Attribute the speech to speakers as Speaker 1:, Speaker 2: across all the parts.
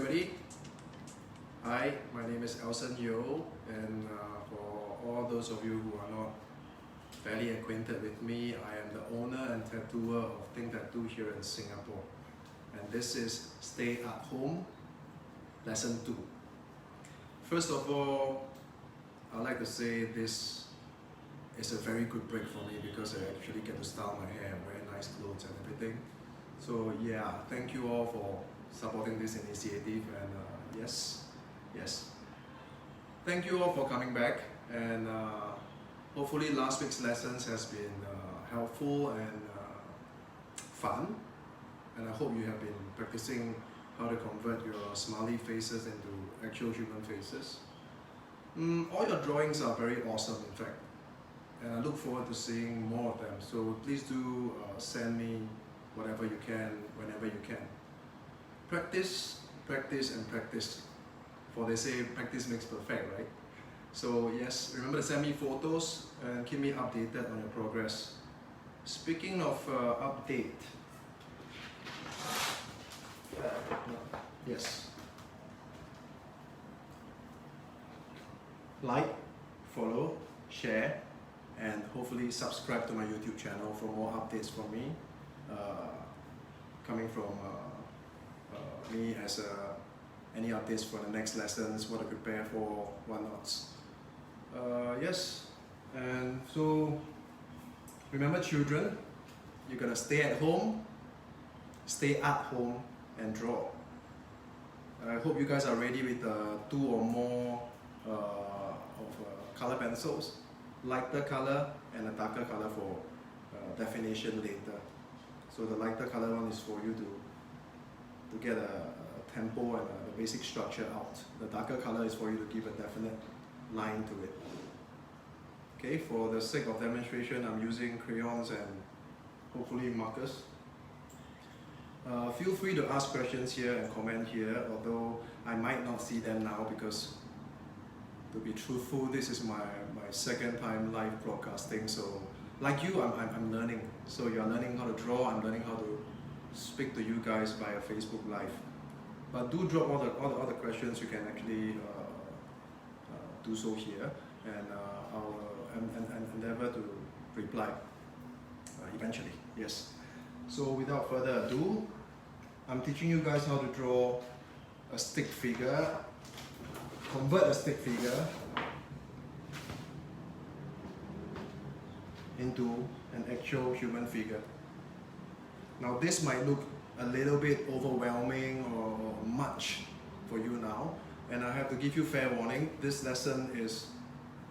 Speaker 1: everybody. Hi, my name is Elson, and for all those of you who are not fairly acquainted with me, I am the owner and tattooer of Think Tattoo here in Singapore. And this is Stay at Home, Lesson 2. First of all, I'd like to say this is a very good break for me because I actually get to style my hair, wear nice clothes and everything. So yeah, thank you all for supporting this initiative, and yes. Thank you all for coming back, and hopefully last week's lessons has been helpful and fun, and I hope you have been practicing how to convert your smiley faces into actual human faces. All your drawings are very awesome, in fact, and I look forward to seeing more of them, so please do send me whatever you can, whenever you can. Practice, practice and practice. For they say practice makes perfect, right? So yes, remember to send me photos and keep me updated on your progress. Speaking of update, yes, like, follow, share, and hopefully subscribe to my YouTube channel for more updates from me, coming from me as any updates for the next lessons, what to prepare for, whatnots. Yes, and so remember, children, you're gonna stay at home and draw. I hope you guys are ready with 2 or more of color pencils, lighter color and a darker color for definition later. So the lighter color one is for you to get a tempo and the basic structure out. The darker color is for you to give a definite line to it. Okay, for the sake of demonstration, I'm using crayons and hopefully markers. Feel free to ask questions here and comment here, although I might not see them now because, to be truthful, this is my second time live broadcasting, so like you, I'm learning. So you're learning how to draw, I'm learning how to speak to you guys via Facebook Live. But do drop all the questions. You can actually do so here, and I'll endeavor to reply eventually. Yes. So without further ado, I'm teaching you guys how to draw a stick figure, convert a stick figure into an actual human figure. Now this might look a little bit overwhelming or much for you now, and I have to give you fair warning, this lesson is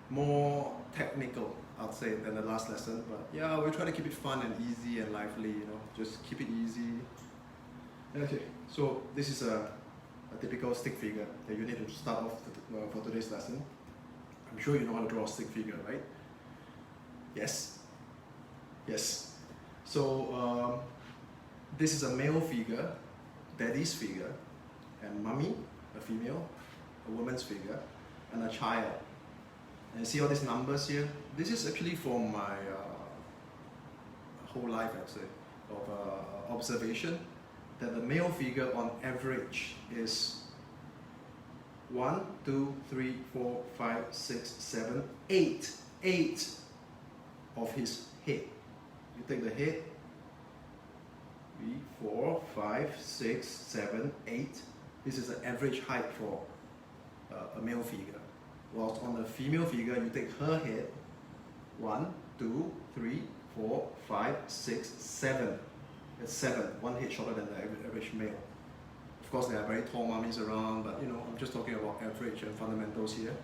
Speaker 1: more technical, I'd say, than the last lesson, but yeah, we'll try to keep it fun and easy and lively, you know, just keep it easy. Okay, so this is a typical stick figure that you need to start off for today's lesson. I'm sure you know how to draw a stick figure, right? Yes? So this is a male figure, daddy's figure, and mommy, a female, a woman's figure, and a child. And see all these numbers here? This is actually from my whole life, I'd say, of observation, that the male figure on average is 1, 2, 3, 4, 5, 6, 7, 8. 8 of his head. You take the head, 3, 4, 5, 6, 7, 8. This is the average height for a male figure. Whilst on the female figure, you take her head, 1, 2, 3, 4, 5, 6, 7. That's 7, one head shorter than the average male. Of course, there are very tall mummies around, but you know, I'm just talking about average and fundamentals here.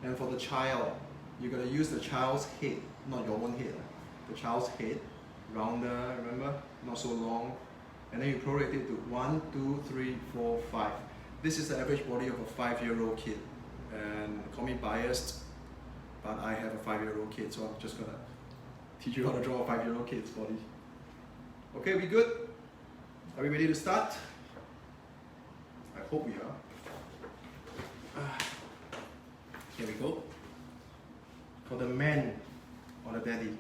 Speaker 1: And for the child, you're going to use the child's head, not your own head. The child's head, rounder, remember? Not so long. And then you prorate it to 1, 2, 3, 4, 5. This is the average body of a 5-year-old kid. And call me biased, but I have a 5-year-old kid, so I'm just going to teach you how to draw a 5-year-old kid's body. Okay, we good? Are we ready to start? I hope we are. Here we go. For the man or the daddy,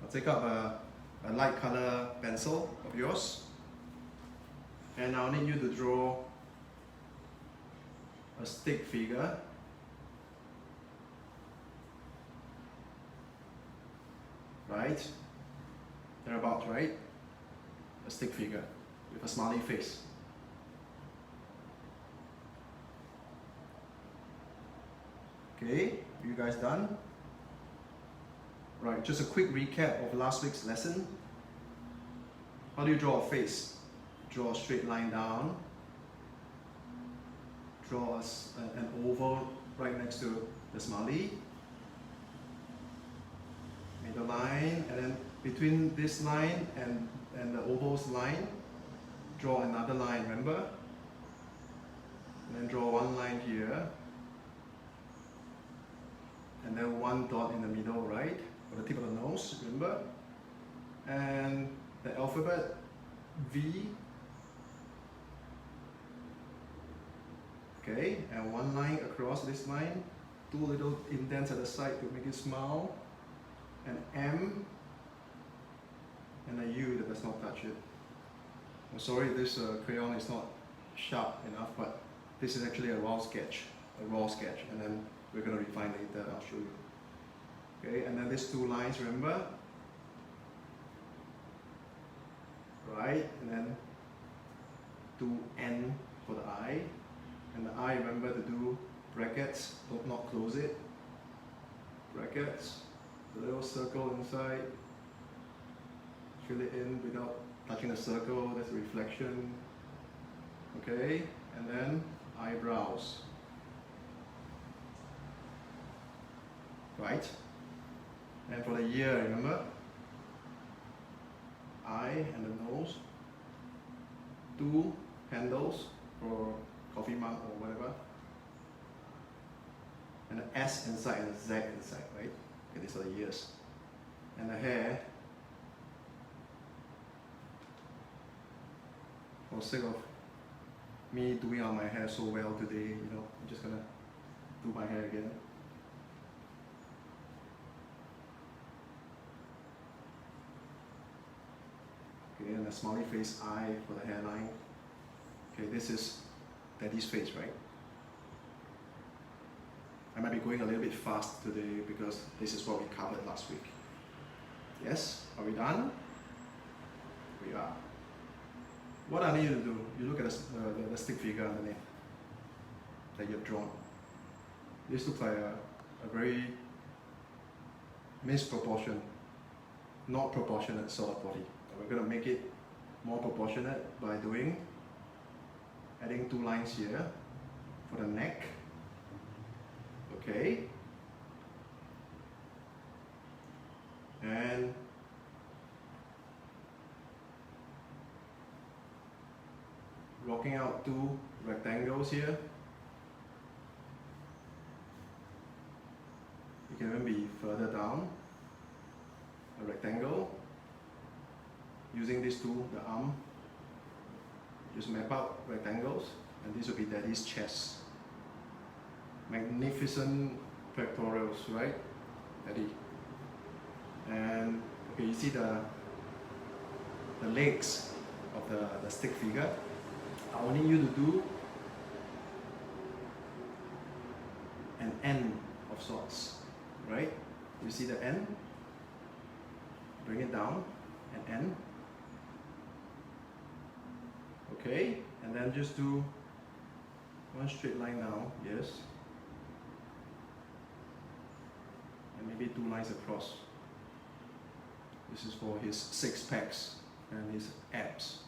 Speaker 1: I'll take up a light color pencil of yours, and I'll need you to draw a stick figure. Right? Thereabouts, right? A stick figure with a smiley face. Okay, you guys done? Right, just a quick recap of last week's lesson. How do you draw a face? Draw a straight line down. Draw an oval right next to the smiley. Make a line, and then between this line and the oval's line, draw another line, remember? And then draw one line here. And then one dot in the middle, right? For the tip of the nose, remember? And the alphabet V. Okay, and one line across this line, two little indents at the side to make it smile, an M, and a U that does not touch it. I'm sorry, this crayon is not sharp enough, but this is actually a raw sketch, and then we're going to refine later, I'll show you. Okay, and then these two lines, remember? Right, and then do N for the eye. And the eye, remember to do brackets, don't not close it. Brackets, the little circle inside. Fill it in without touching the circle, that's a reflection. Okay, and then eyebrows. Right? And for the ear, remember? Eye and the nose. Two handles for coffee mug or whatever. And an S inside and a Z inside, right? Okay, these are the ears. And the hair. For the sake of me doing out my hair so well today, you know, I'm just gonna do my hair again. Okay, and a smiley face eye for the hairline. Okay, this is Daddy's face, right? I might be going a little bit fast today because this is what we covered last week. Yes? Are we done? We are. What I need you to do, you look at the stick figure underneath that you've drawn. This looks like a very misproportioned, not proportionate sort of body. We're going to make it more proportionate by adding two lines here for the neck. Okay. And rocking out two rectangles here. You can even be further down. A rectangle. Using these two, the arm, just map out rectangles, and this will be Daddy's chest. Magnificent pectorals, right, Daddy? And okay, you see the legs of the stick figure. I will need you to do an N of sorts, right? You see the N? Bring it down, an N. Okay, and then just do one straight line now, yes. And maybe two lines across. This is for his six packs and his abs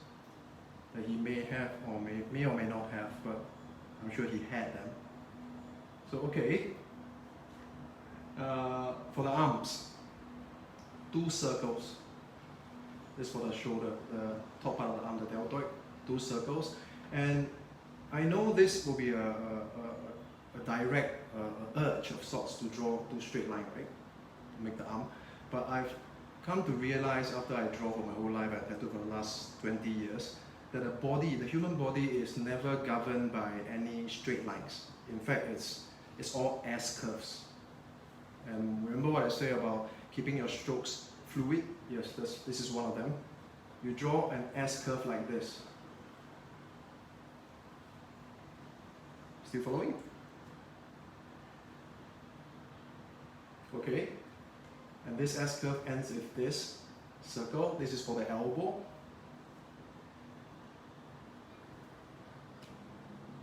Speaker 1: that he may have or may or may not have, but I'm sure he had them. So okay, for the arms, two circles. This is for the shoulder, the top part of the arm, the deltoid. Two circles, and I know this will be a direct urge of sorts to draw two straight lines, right, to make the arm, but I've come to realize after I draw for my whole life, I've tattooed for the last 20 years, that the human body is never governed by any straight lines. In fact, it's all S curves. And remember what I say about keeping your strokes fluid? Yes, this is one of them. You draw an S curve like this. Still following? Okay, and this S curve ends with this circle. This is for the elbow.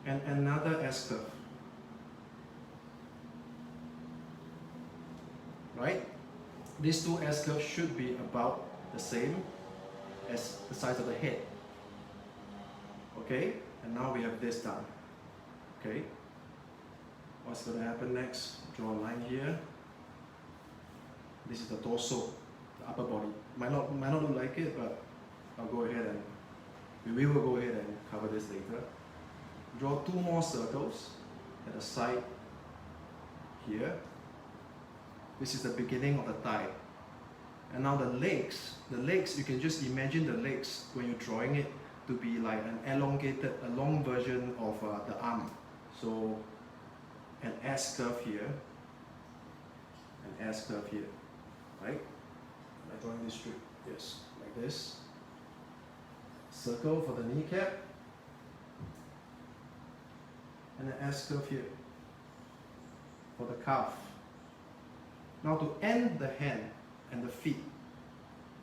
Speaker 1: And another S curve. Right? These two S curves should be about the same as the size of the head. Okay, and now we have this done. Okay, what's going to happen next? Draw a line here. This is the torso, the upper body. Might not look like it, but I'll go ahead and we will go ahead and cover this later. Draw two more circles at the side here. This is the beginning of the thigh. And now the legs, you can just imagine the legs when you're drawing it to be like an elongated, a long version of the arm. So an S curve here, an S curve here, right? Am I drawing this straight? Yes, like this. Circle for the kneecap, and an S curve here for the calf. Now to end the hand and the feet,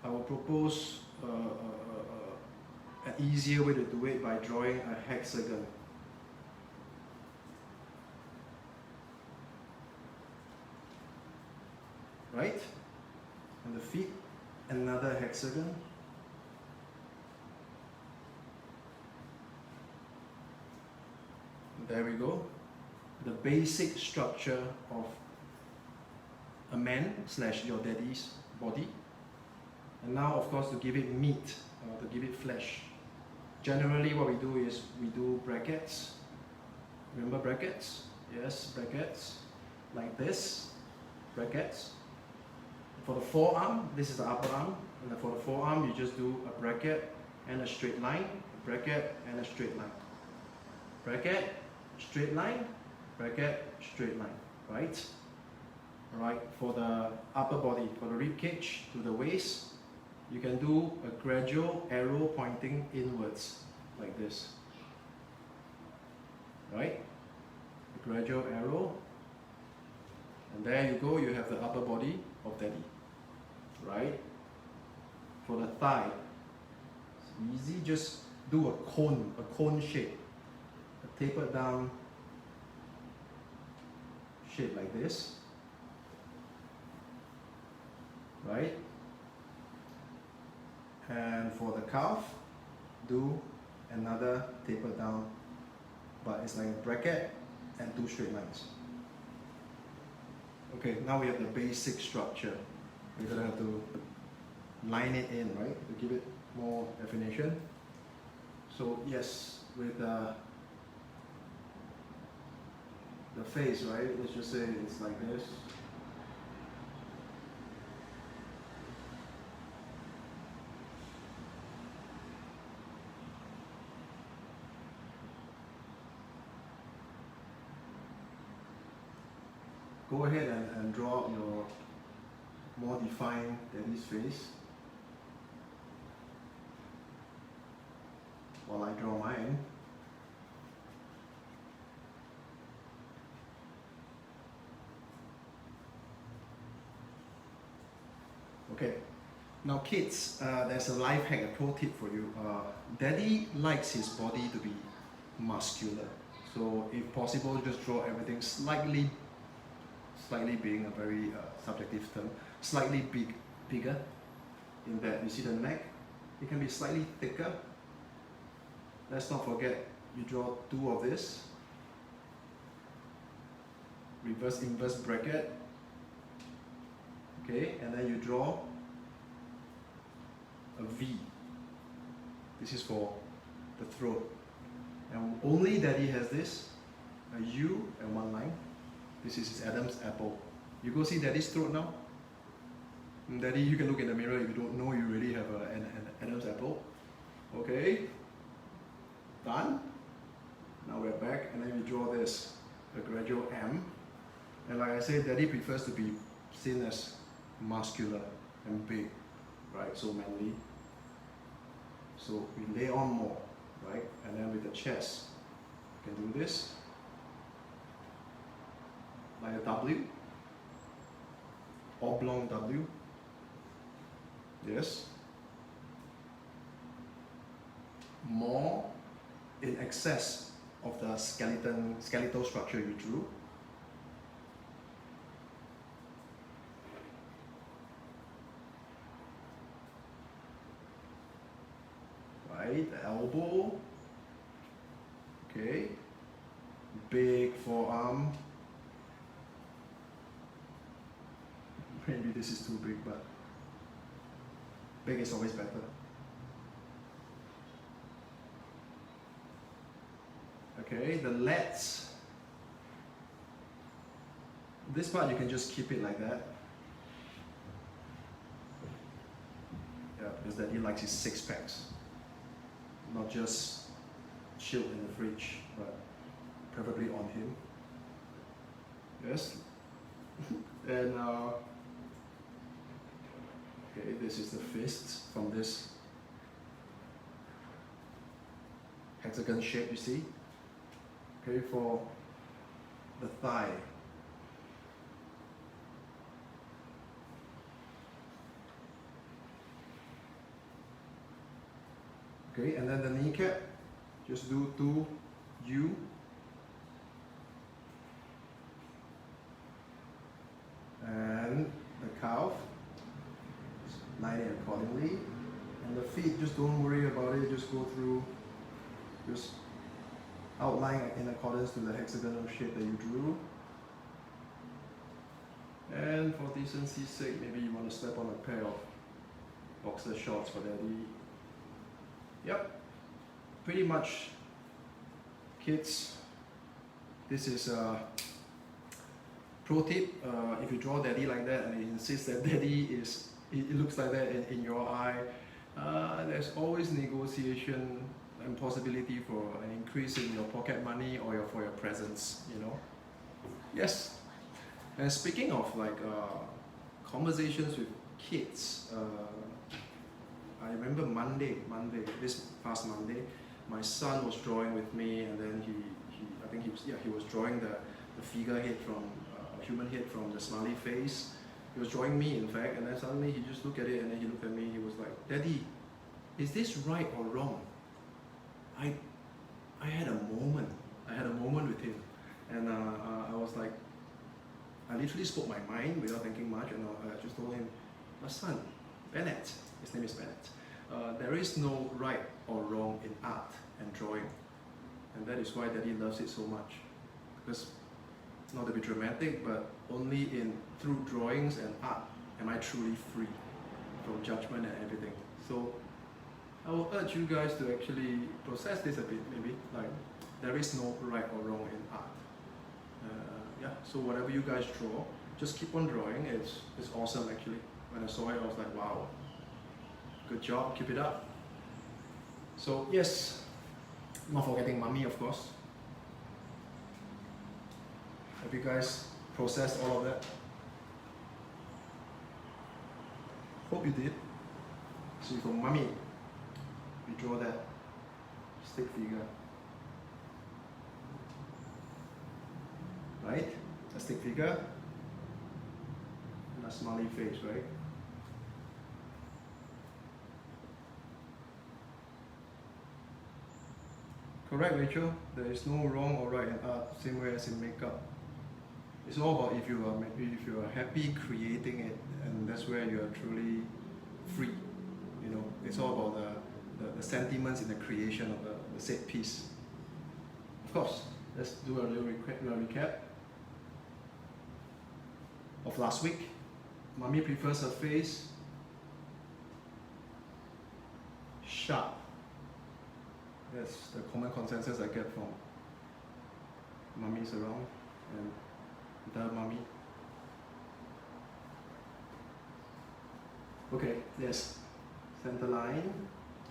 Speaker 1: I will propose an easier way to do it by drawing a hexagon. Right? And the feet, another hexagon. There we go. The basic structure of a man / your daddy's body. And now, of course, to give it meat, to give it flesh. Generally, what we do is we do brackets. Remember brackets? Yes, brackets. Like this, brackets. For the forearm, this is the upper arm. And then for the forearm, you just do a bracket and a straight line, a bracket and a straight line. Bracket, straight line, bracket, straight line, right? Alright, for the upper body, for the rib cage to the waist, you can do a gradual arrow pointing inwards, like this. Right? A gradual arrow. And there you go, you have the upper body of daddy. Right? For the thigh, it's easy, just do a cone shape. A tapered down shape like this. Right? And for the calf, do another taper down, but it's like a bracket and two straight lines. Okay, now we have the basic structure. We're gonna have to line it in, right, to give it more definition. So yes, with the face, right, let's just say it's like this. Go ahead and draw out your more defined daddy's face while I draw mine. Okay, now kids, there's a life hack, a pro tip for you. Daddy likes his body to be muscular, so if possible, just draw everything slightly being a very subjective term, slightly bigger in that you see the neck, it can be slightly thicker. Let's not forget, you draw two of this, reverse inverse bracket, okay, and then you draw a V. This is for the throat, and only daddy has this, a U and one line. This is his Adam's apple. You go see daddy's throat now. Daddy, you can look in the mirror. If you don't know, you really have an Adam's apple. Okay. Done. Now we're back, and then we draw this, a gradual M. And like I said, daddy prefers to be seen as muscular and big, right? So manly. So we lay on more, right? And then with the chest, you can do this. Like a W. oblong W. Yes. More in excess of the skeletal structure you drew. Right, the elbow. Okay. Big forearm. Maybe this is too big, but big is always better. Okay, the lats. This part you can just keep it like that. Yeah, because Daddy likes his 6 packs. Not just chilled in the fridge, but preferably on him. Yes. And okay, this is the fist from this hexagon shape, you see. Okay, for the thigh. Okay, and then the kneecap, just do 2 U. And the calf, line it accordingly. And the feet, just don't worry about it, just go through, just outline in accordance to the hexagonal shape that you drew. And for decency's sake, maybe you want to slap on a pair of boxer shorts for Daddy. Yep, pretty much, kids, this is a pro tip. If you draw Daddy like that and you insist that Daddy is, it looks like that in your eye, there's always negotiation and possibility for an increase in your pocket money or for your presents, you know. Yes. And speaking of like conversations with kids, I remember Monday, this past Monday, my son was drawing with me, and then he was drawing the figure head from human head from the smiley face. He was drawing me, in fact, and then suddenly he just looked at it, and then he looked at me. He was like, "Daddy, is this right or wrong?" I had a moment. I had a moment with him, and I was like, I literally spoke my mind without thinking much, and I just told him, "My son, Bennett, his name is Bennett. There is no right or wrong in art and drawing, and that is why Daddy loves it so much. Because, not to be dramatic, but only through drawings and art am I truly free from judgment and everything. So I will urge you guys to actually process this a bit, maybe, like, there is no right or wrong in art. Yeah, so whatever you guys draw, just keep on drawing. It's awesome, actually. When I saw it, I was like, wow, good job, keep it up. So yes, not forgetting Mummy, of course. Have you guys processed all of that? Hope you did. So for Mummy, we draw that stick figure. Right? A stick figure and a smiley face, right? Correct, Rachel. There is no wrong or right in art, same way as in makeup. It's all about if you are happy creating it, and that's where you are truly free. You know, it's all about the sentiments in the creation of the said piece. Of course, let's do a little recap of last week. Mummy prefers her face sharp. That's the common consensus I get from mummies around and the mummy. Okay, yes, center line,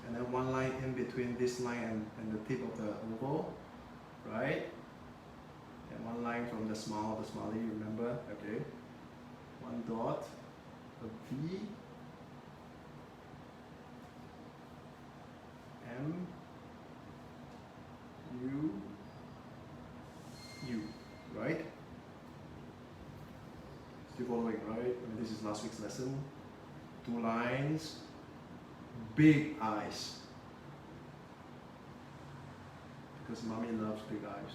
Speaker 1: and then one line in between this line and the tip of the oval, right? And one line from the smiley, remember? Okay. One dot, a V, M, U, right? Still following, right? I mean, this is last week's lesson. 2 lines, big eyes. Because mommy loves big eyes.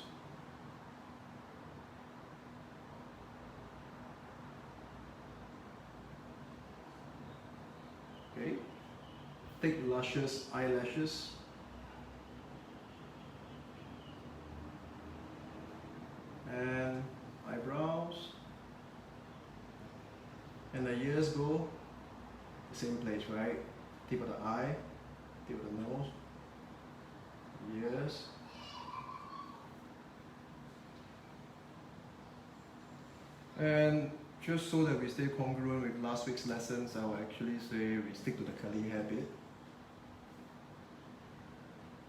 Speaker 1: Okay. Thick, luscious eyelashes. And eyebrows. And the ears go the same place, right? Tip of the eye, tip of the nose, ears. And just so that we stay congruent with last week's lessons, I will actually say we stick to the curly hair bit.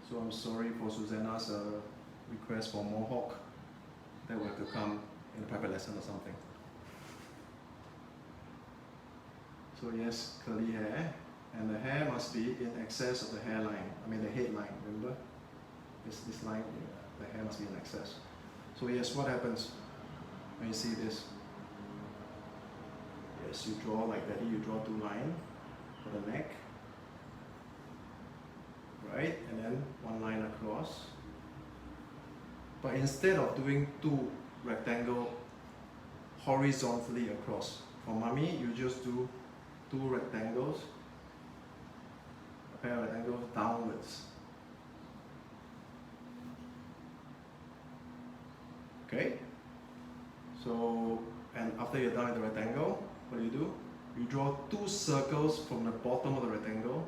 Speaker 1: So I'm sorry for Susanna's request for mohawk. That will have to come in a private lesson or something. So yes, curly hair, and the hair must be in excess of the hairline. I mean the headline. Remember, this line. The hair must be in excess. So yes, what happens when you see this? Yes, you draw like that. You draw 2 lines for the neck, right, and then 1 line across. But instead of doing 2 rectangles horizontally across, for mommy, you just do 2 rectangles, a pair of rectangles downwards. Okay? So, and after you're done with the rectangle, what do? You draw 2 circles from the bottom of the rectangle.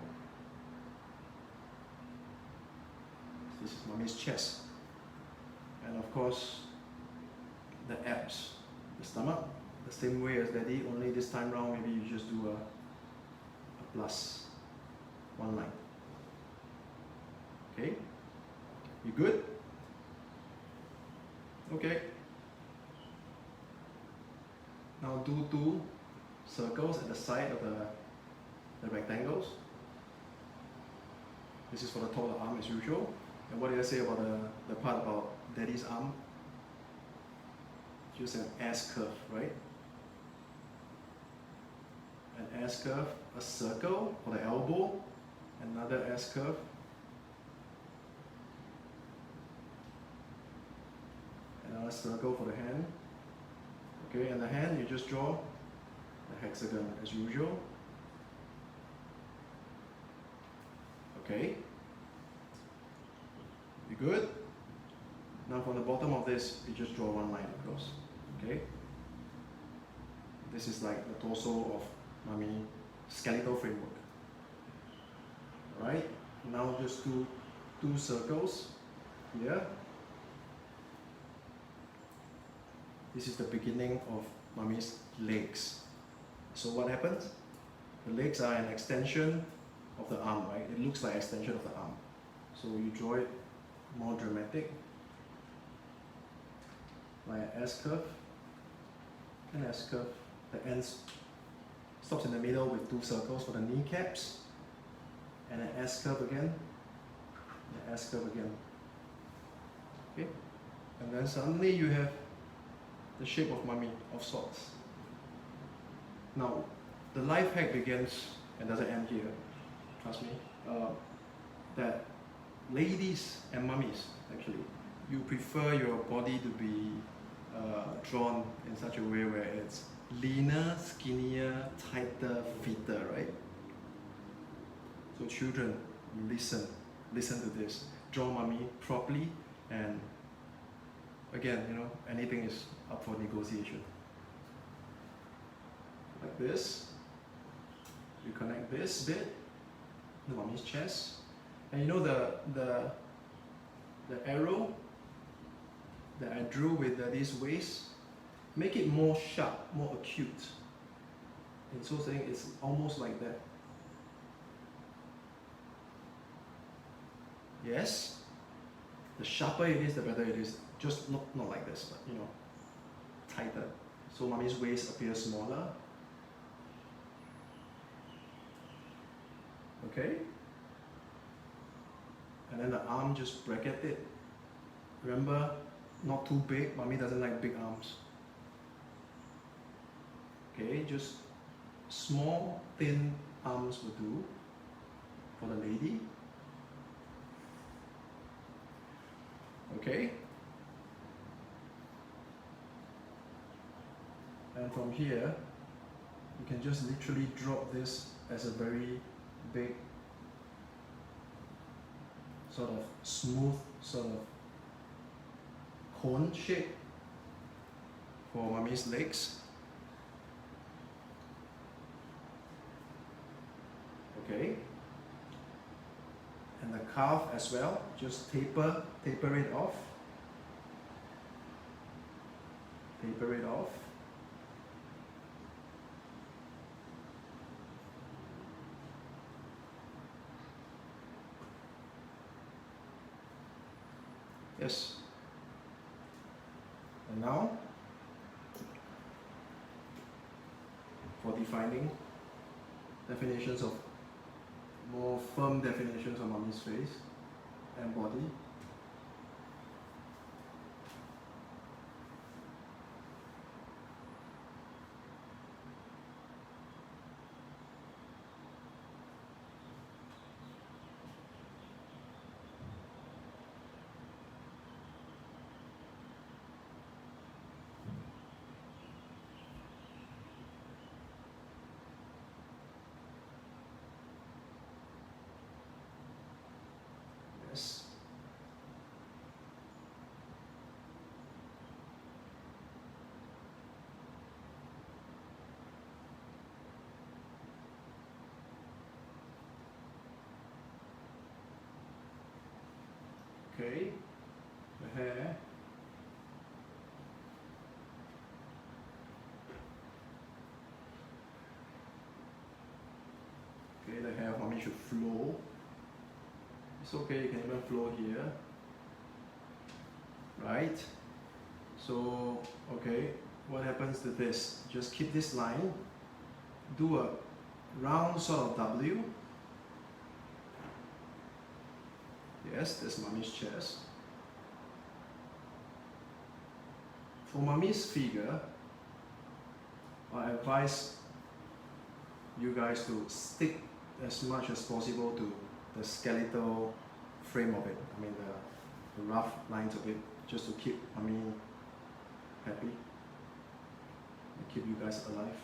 Speaker 1: This is mommy's chest. And of course, the abs, the stomach, the same way as daddy, only this time round maybe you just do a plus 1 line. Okay? You good? Okay. Now do 2 circles at the side of the rectangles. This is for the top of the arm as usual. And what did I say about the part about daddy's arm? Just an S curve, right? An S curve, a circle for the elbow, another S curve. Another circle for the hand. Okay, and the hand, you just draw the hexagon as usual. Okay. You good? Now from the bottom of this, you just draw 1 line across. Okay? This is like the torso of mommy skeletal framework. Alright? Now just do 2 circles here. This is the beginning of mommy's legs. So what happens? The legs are an extension of the arm, right? It looks like an extension of the arm. So you draw it more dramatic, like an S curve, an S curve. The ends stops in the middle with 2 circles for the kneecaps, and an S curve again, an S curve again. Okay, and then suddenly you have the shape of mommy of sorts. Now, the life hack begins and doesn't end here. Trust me. That ladies and mummies, actually, you prefer your body to be drawn in such a way where it's leaner, skinnier, tighter, fitter, right? So children, listen to this. Draw mommy properly, and again, anything is up for negotiation. Like this. You connect this bit, the mommy's chest, and the arrow that I drew with this waist, make it more sharp, more acute. And so saying it's almost like that. Yes, the sharper it is, the better it is. Just not like this, but tighter. So mommy's waist appears smaller. Okay? And then the arm, just bracket it. Remember, not too big. Mommy doesn't like big arms. Okay, just small thin arms will do for the lady. Okay, and from here you can just literally drop this as a very big sort of smooth sort of cone shape for mommy's legs. Okay, and the calf as well, just taper it off. Taper it off. Yes. And now for defining definitions of more firm definitions of mommy's face and body. Yes. Okay, the hair. Okay, the hair for me should flow. It's okay, you can even flow here. Right? So, okay, what happens to this? Just keep this line, do a round sort of W. Yes, that's mommy's chest. For mommy's figure, I advise you guys to stick as much as possible to the skeletal frame of it. I mean the rough lines of it, just to keep mommy happy and keep you guys alive.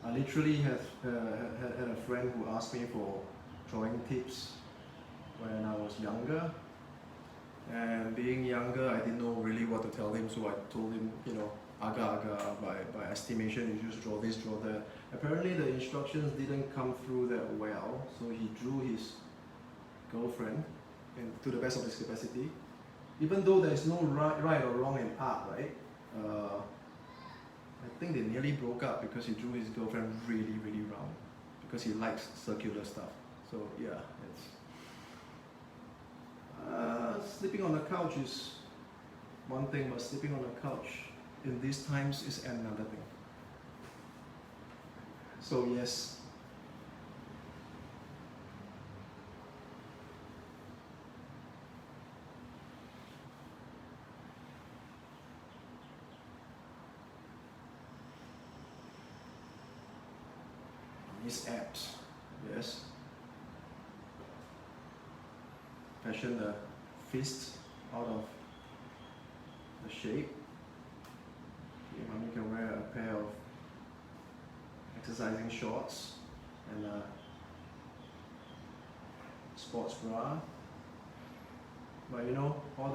Speaker 1: I literally had a friend who asked me for drawing tips when I was younger, and being younger I didn't know really what to tell him, so I told him, you know, aga by estimation, you just draw this, draw that. Apparently the instructions didn't come through that well, so he drew his girlfriend and to the best of his capacity. Even though there is no right or wrong in art, right? I think they nearly broke up because he drew his girlfriend really round because he likes circular stuff. So yeah, it's sleeping on the couch is one thing, but sleeping on the couch in these times is another thing. So yes, his abs, yes. Fashion the fist out of the shape. Okay, mommy can wear a pair of exercising shorts and a sports bra. But you know, and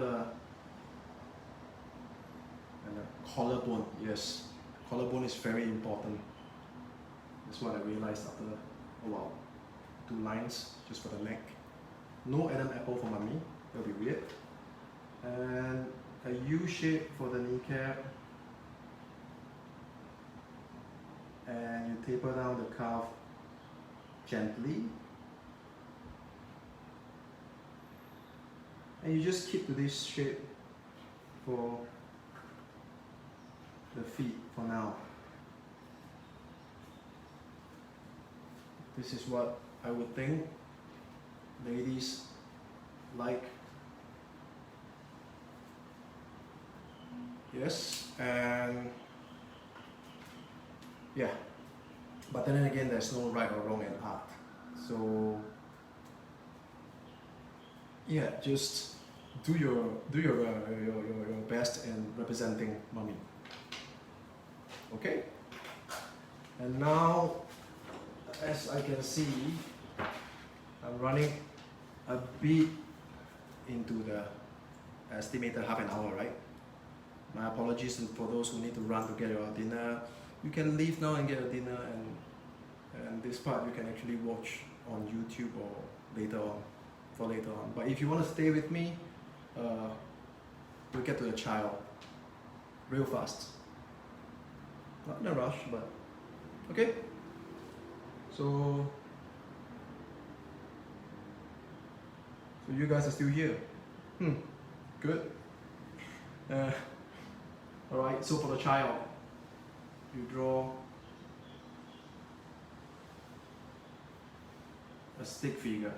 Speaker 1: the collarbone, yes. Collarbone is very important. That's what I realized after a while. 2 lines just for the neck. No Adam apple for mommy, that'll be weird. And a U shape for the kneecap. And you taper down the calf gently. And you just keep to this shape for the feet for now. This is what I would think ladies like. Yes, and Yeah, but then again, there's no right or wrong in art. So yeah, just do your best in representing mommy. Okay. And now, as I can see, I'm running a bit into the estimated half an hour, right? My apologies for those who need to run to get your dinner. You can leave now and get your dinner, and this part you can actually watch on YouTube or later on, for later on. But if you want to stay with me, we'll get to the child real fast. Not in a rush, but okay. So you guys are still here. Good. Alright, so for the child, you draw a stick figure,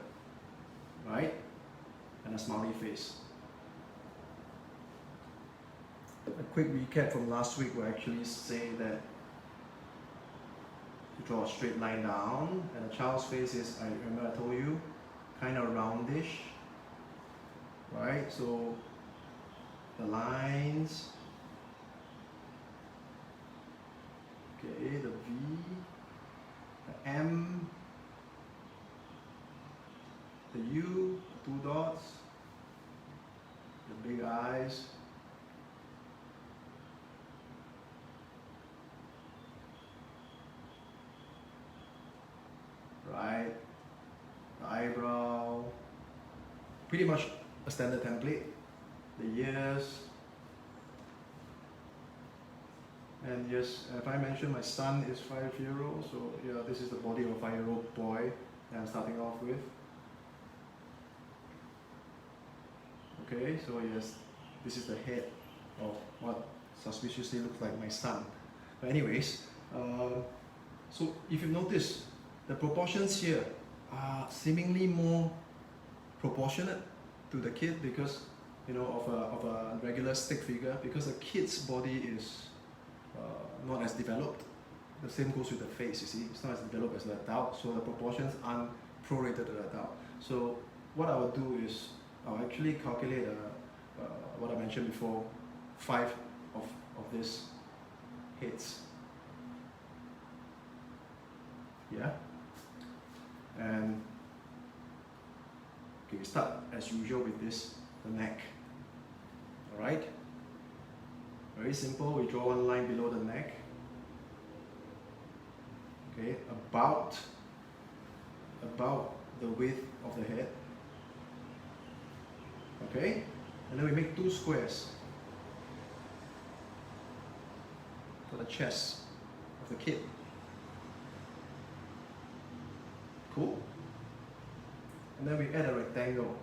Speaker 1: right? And a smiley face. A quick recap from last week will actually say that you draw a straight line down, and the child's face is, I remember I told you, kind of roundish, right? So the lines, okay, the V, the M, the U, the two dots, the big eyes, right, the eyebrow, pretty much a standard template, the ears, and yes, if I mentioned my son is 5-year-old, so yeah, this is the body of a 5-year-old boy that I'm starting off with. Okay, so yes, this is the head of what suspiciously looks like my son. But anyways, so if you notice, the proportions here are seemingly more proportionate to the kid because, you know, of a regular stick figure, because the kid's body is not as developed. The same goes with the face, you see, it's not as developed as the adult, so the proportions aren't prorated to the adult. So what I will do is I'll actually calculate what I mentioned before, 5 of these heads. Yeah? And okay, we start as usual with this, the neck. Alright? Very simple, we draw one line below the neck. Okay, about the width of the head. Okay, and then we make 2 squares for the chest of the kid. Cool. And then we add a rectangle.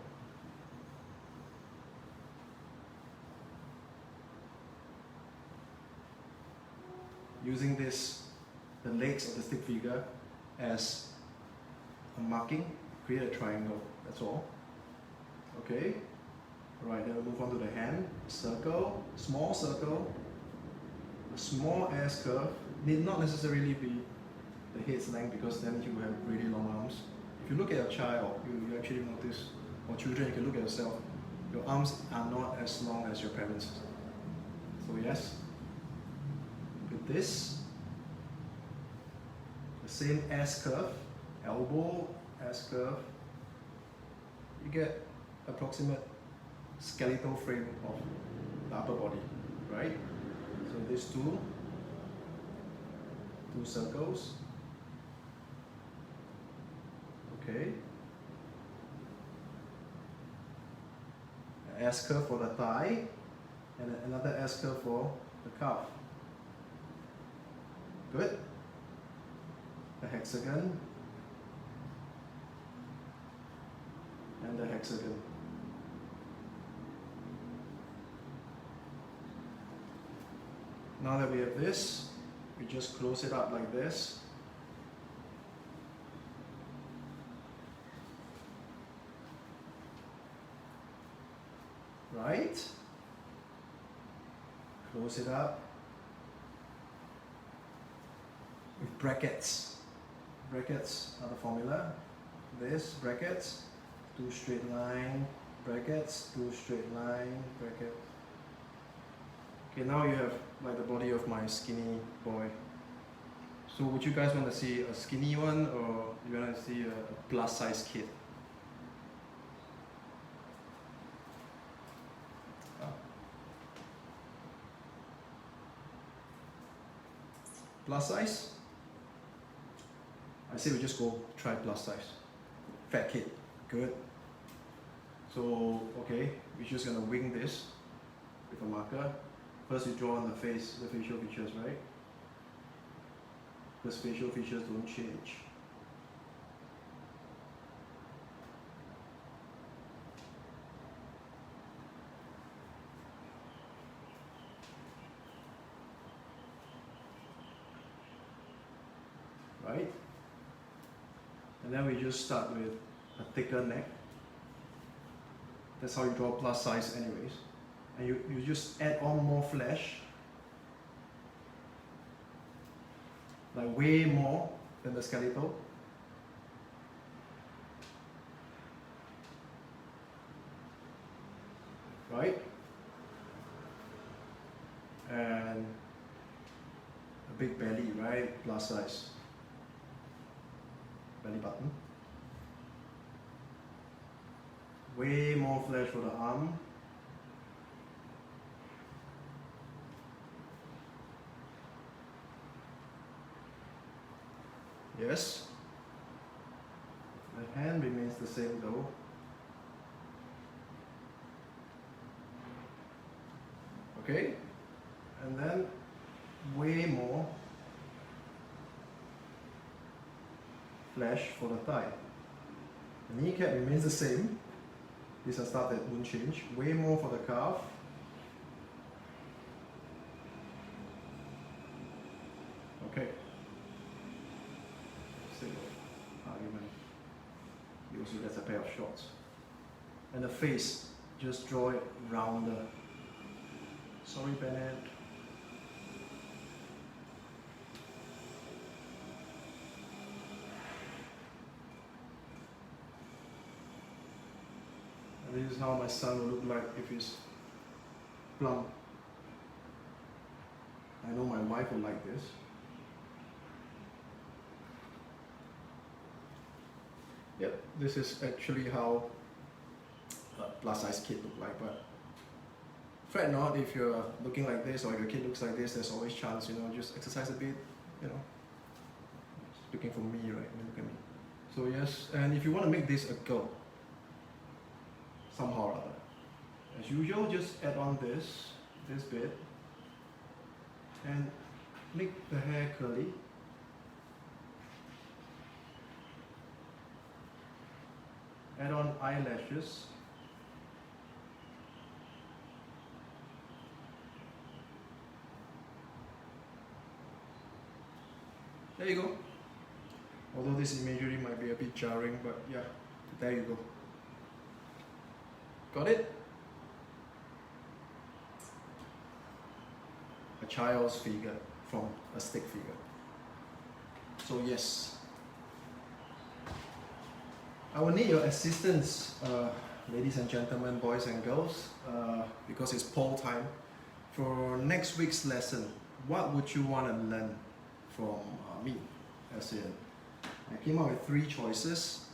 Speaker 1: Using this, the legs of the stick figure, as a marking, create a triangle, that's all. Okay, right, then we'll move on to the hand. Circle, a small S curve, need not necessarily be the head's length because then you will have really long arms. If you look at a child, you actually notice, or children, you can look at yourself, your arms are not as long as your parents'. So yes, with this, the same S curve, elbow, S curve, you get approximate skeletal frame of the upper body, right? So these two circles, okay. An S curve for the thigh, and another S curve for the calf. Good. The hexagon, and the hexagon. Now that we have this, we just close it up like this. Right? Close it up. brackets. Brackets are the formula. This, brackets, 2 straight line, brackets, 2 straight line, brackets. Okay, now you have like the body of my skinny boy. So would you guys want to see a skinny one, or you want to see a plus size kid? Plus size? I say we just go try plus size. Fat kid, good. So, okay, we're just gonna wing this with a marker. First we draw on the face, the facial features, right? Because facial features don't change. Right? And then we just start with a thicker neck. That's how you draw plus size anyways. And you just add on more flesh. Like way more than the skeletal. Right? And a big belly, right? Plus size. Belly button. Way more flesh for the arm. Yes. The hand remains the same though. Okay? And then way more flesh for the thigh. The kneecap remains the same. These are stuff that won't change. Way more for the calf. Okay. Simple argument. You also get a pair of shorts. And the face, just draw it rounder. Sorry, Bennett. And this is how my son will look like if he's plump. I know my wife will like this. Yep, this is actually how a plus size kid look like, but fret not if you're looking like this or if your kid looks like this, there's always chance, just exercise a bit, Looking for me, right? Look at me. So yes, and if you want to make this a girl, somehow or other, as usual, just add on this bit, and make the hair curly. Add on eyelashes. There you go. Although this imagery might be a bit jarring, but yeah, there you go. Got it? A child's figure from a stick figure. So yes, I will need your assistance, ladies and gentlemen, boys and girls, because it's poll time. For next week's lesson, what would you want to learn from me? As in, I came up with 3 choices.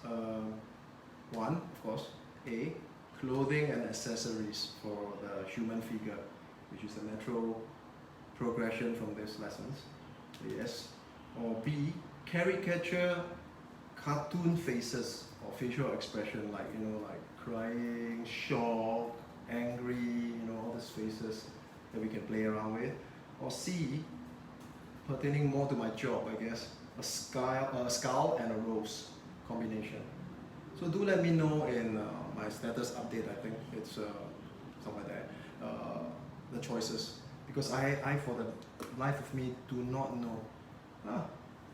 Speaker 1: One, of course, A, clothing and accessories for the human figure, which is the natural progression from these lessons. Yes. Or B, caricature cartoon faces or facial expression, like crying, shocked, angry, all these faces that we can play around with. Or C, pertaining more to my job, I guess, a skull and a rose combination. So do let me know in my status update. I think it's somewhere there, the choices, because I for the life of me do not know.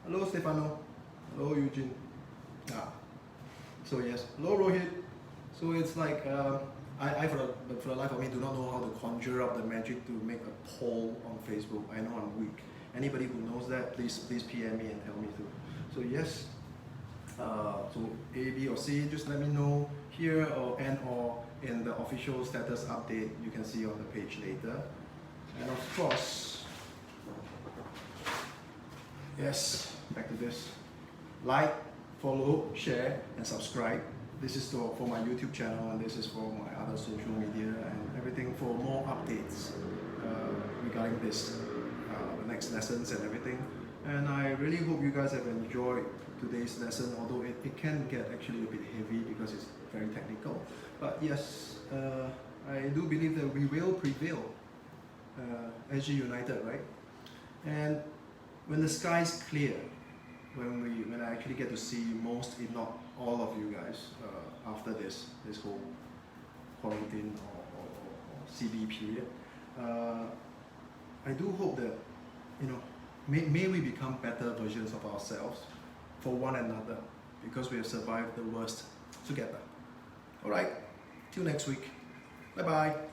Speaker 1: Hello Stefano, hello Eugene. So yes, hello Rohit. So it's like I for the life of me do not know how to conjure up the magic to make a poll on Facebook. I know I'm weak. Anybody who knows that, please PM me and tell me too. So yes, so A, B, or C, just let me know here or in the official status update you can see on the page later. And of course, yes, back to this. Like, follow, share, and subscribe. This is for my YouTube channel, and this is for my other social media and everything for more updates regarding this, the next lessons and everything. And I really hope you guys have enjoyed today's lesson, although it can get actually a bit heavy because it's very technical. But yes, I do believe that we will prevail. SG United, right? And when the sky is clear, when I actually get to see most, if not all of you guys after this whole quarantine or CB period, I do hope that, you know, may we become better versions of ourselves for one another, because we have survived the worst together. All right, till next week. Bye bye.